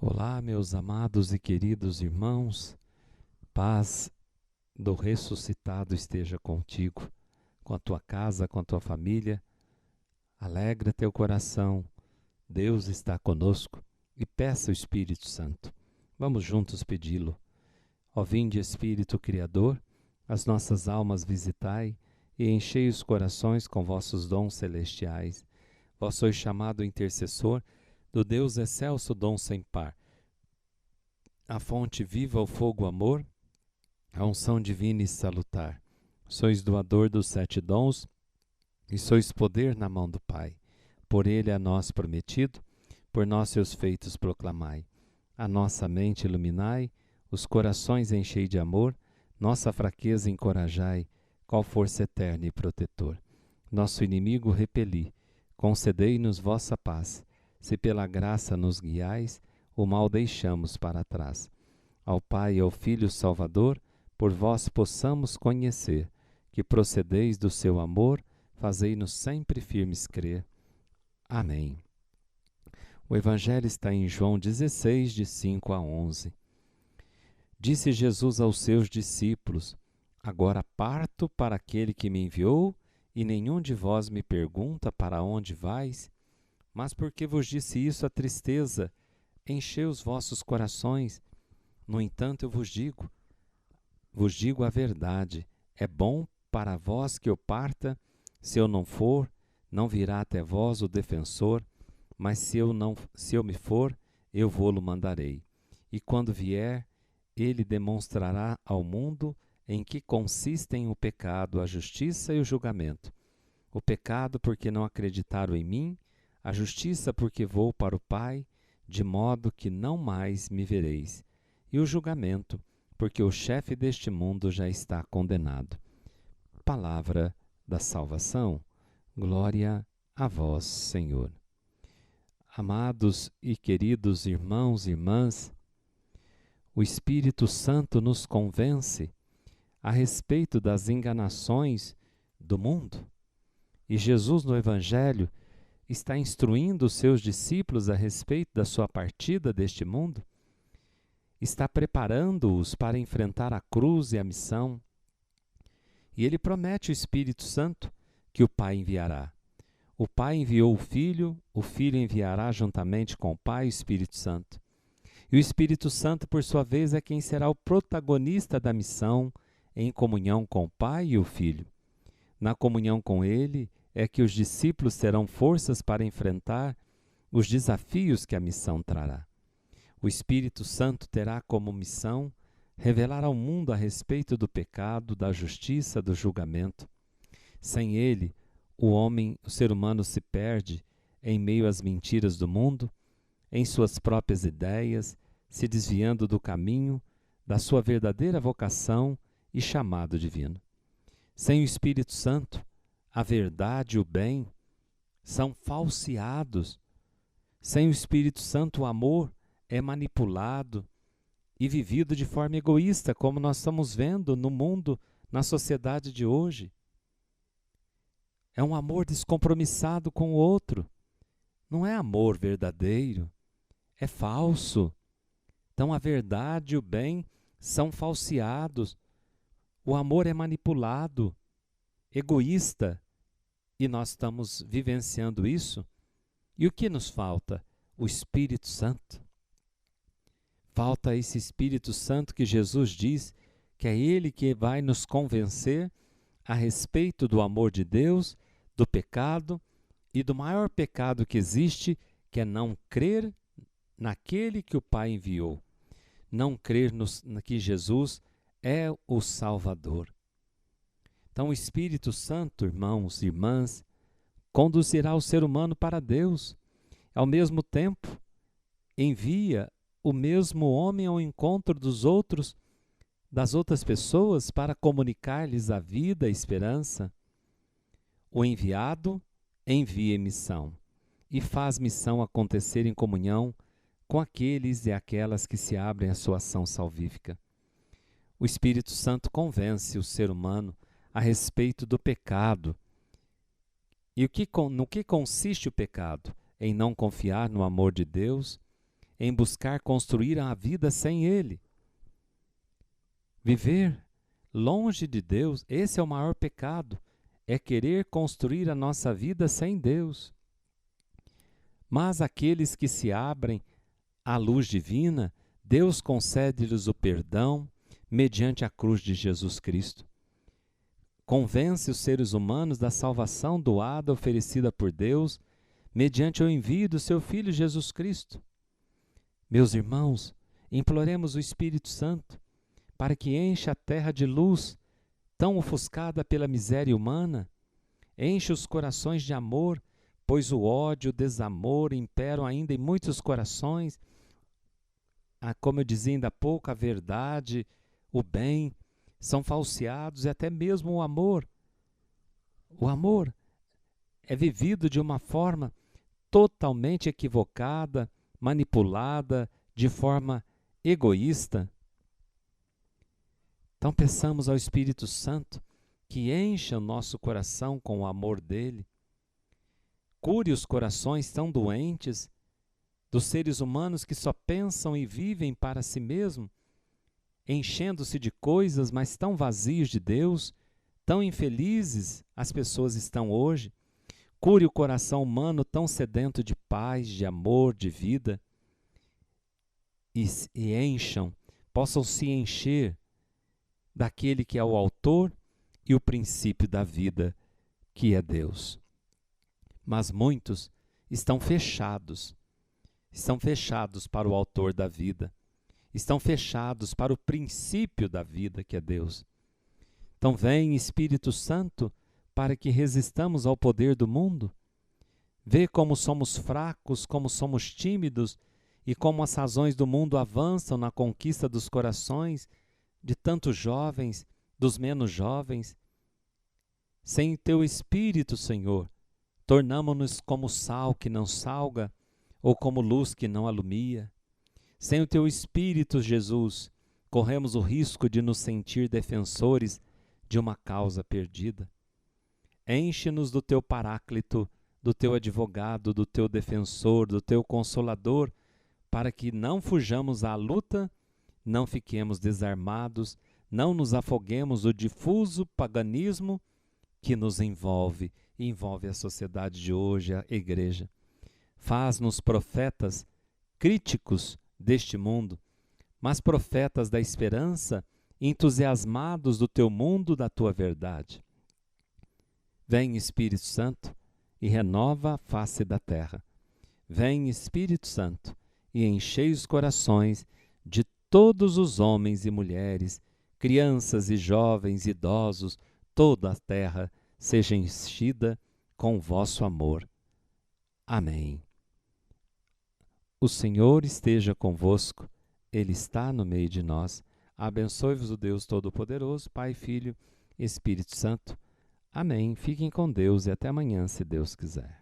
Olá, meus amados e queridos irmãos, paz do ressuscitado esteja contigo, com a tua casa, com a tua família. Alegra teu coração, Deus está conosco e peça o Espírito Santo. Vamos juntos pedi-lo. Ó vinde, Espírito Criador, as nossas almas visitai e enchei os corações com vossos dons celestiais. Vós sois chamado intercessor do Deus excelso dom sem par. A fonte viva, o fogo, amor, a unção divina e salutar. Sois doador dos 7 dons e sois poder na mão do Pai. Por ele a nós prometido, por nós seus feitos proclamai. A nossa mente iluminai, os corações enchei de amor, nossa fraqueza encorajai, qual força eterna e protetor. Nosso inimigo repeli, concedei-nos vossa paz. Se pela graça nos guiais, o mal deixamos para trás. Ao Pai e ao Filho Salvador, por vós possamos conhecer, que procedeis do seu amor, fazei-nos sempre firmes crer. Amém. O Evangelho está em João 16, de 5 a 11. Disse Jesus aos seus discípulos: Agora parto para aquele que me enviou, e nenhum de vós me pergunta para onde vais? Mas porque vos disse isso, a tristeza encheu os vossos corações. No entanto, eu vos digo a verdade. É bom para vós que eu parta. Se eu não for, não virá até vós o defensor, mas se eu me for, eu vô-lo mandarei. E quando vier, ele demonstrará ao mundo em que consistem o pecado, a justiça e o julgamento. O pecado, porque não acreditaram em mim, a justiça, porque vou para o Pai, de modo que não mais me vereis, e o julgamento, porque o chefe deste mundo já está condenado. Palavra da salvação. Glória a vós, Senhor. Amados e queridos irmãos e irmãs, o Espírito Santo nos convence a respeito das enganações do mundo. E Jesus, no Evangelho, está instruindo os seus discípulos a respeito da sua partida deste mundo, está preparando-os para enfrentar a cruz e a missão. E ele promete o Espírito Santo que o Pai enviará. O Pai enviou o Filho enviará juntamente com o Pai o Espírito Santo. E o Espírito Santo, por sua vez, é quem será o protagonista da missão em comunhão com o Pai e o Filho. Na comunhão com ele é que os discípulos terão forças para enfrentar os desafios que a missão trará. O Espírito Santo terá como missão revelar ao mundo a respeito do pecado, da justiça, do julgamento. Sem ele, o ser humano se perde em meio às mentiras do mundo, em suas próprias ideias, se desviando do caminho, da sua verdadeira vocação e chamado divino. Sem o Espírito Santo, a verdade e o bem são falseados. Sem o Espírito Santo, o amor é manipulado e vivido de forma egoísta, como nós estamos vendo no mundo, na sociedade de hoje. É um amor descompromissado com o outro. Não é amor verdadeiro, é falso. Então a verdade e o bem são falseados. O amor é manipulado, egoísta, e nós estamos vivenciando isso. E o que nos falta? O Espírito Santo. Falta esse Espírito Santo que Jesus diz que é Ele que vai nos convencer a respeito do amor de Deus, do pecado e do maior pecado que existe, que é não crer naquele que o Pai enviou. Não crer que Jesus é o Salvador. Então o Espírito Santo, irmãos e irmãs, conduzirá o ser humano para Deus. Ao mesmo tempo, envia o mesmo homem ao encontro das outras pessoas para comunicar-lhes a vida, a esperança. O enviado envia missão e faz missão acontecer em comunhão com aqueles e aquelas que se abrem à sua ação salvífica. O Espírito Santo convence o ser humano a respeito do pecado. E no que consiste o pecado? Em não confiar no amor de Deus, em buscar construir a vida sem Ele. Viver longe de Deus, esse é o maior pecado, é querer construir a nossa vida sem Deus. Mas aqueles que se abrem à luz divina, Deus concede-lhes o perdão mediante a cruz de Jesus Cristo. Convence os seres humanos da salvação doada, oferecida por Deus, mediante o envio do seu Filho Jesus Cristo. Meus irmãos, imploremos o Espírito Santo para que encha a terra de luz, tão ofuscada pela miséria humana, enche os corações de amor, pois o ódio e o desamor imperam ainda em muitos corações. Como eu dizia ainda há pouco, a verdade, o bem, são falseados e até mesmo o amor. O amor é vivido de uma forma totalmente equivocada, manipulada, de forma egoísta. Então peçamos ao Espírito Santo que encha o nosso coração com o amor dele, cure os corações tão doentes dos seres humanos que só pensam e vivem para si mesmos, enchendo-se de coisas, mas tão vazios de Deus, tão infelizes as pessoas estão hoje. Cure o coração humano tão sedento de paz, de amor, de vida, e encham, possam se encher daquele que é o autor e o princípio da vida, que é Deus. Mas muitos estão fechados para o autor da vida, estão fechados para o princípio da vida, que é Deus. Então vem Espírito Santo para que resistamos ao poder do mundo. Vê como somos fracos, como somos tímidos e como as razões do mundo avançam na conquista dos corações de tantos jovens, dos menos jovens. Sem teu Espírito, Senhor, tornamo-nos como sal que não salga ou como luz que não alumia. Sem o teu Espírito, Jesus, corremos o risco de nos sentir defensores de uma causa perdida. Enche-nos do teu Paráclito, do teu advogado, do teu defensor, do teu consolador, para que não fujamos à luta, não fiquemos desarmados, não nos afoguemos no difuso paganismo que nos envolve a sociedade de hoje, a igreja. Faz-nos profetas críticos deste mundo, mas profetas da esperança, entusiasmados do teu mundo, da tua verdade. Vem, Espírito Santo, e renova a face da terra. Vem, Espírito Santo, e enchei os corações de todos os homens e mulheres, crianças e jovens, idosos, toda a terra seja enchida com o vosso amor. Amém. O Senhor esteja convosco, Ele está no meio de nós. Abençoe-vos o Deus Todo-Poderoso, Pai, Filho e Espírito Santo. Amém. Fiquem com Deus e até amanhã, se Deus quiser.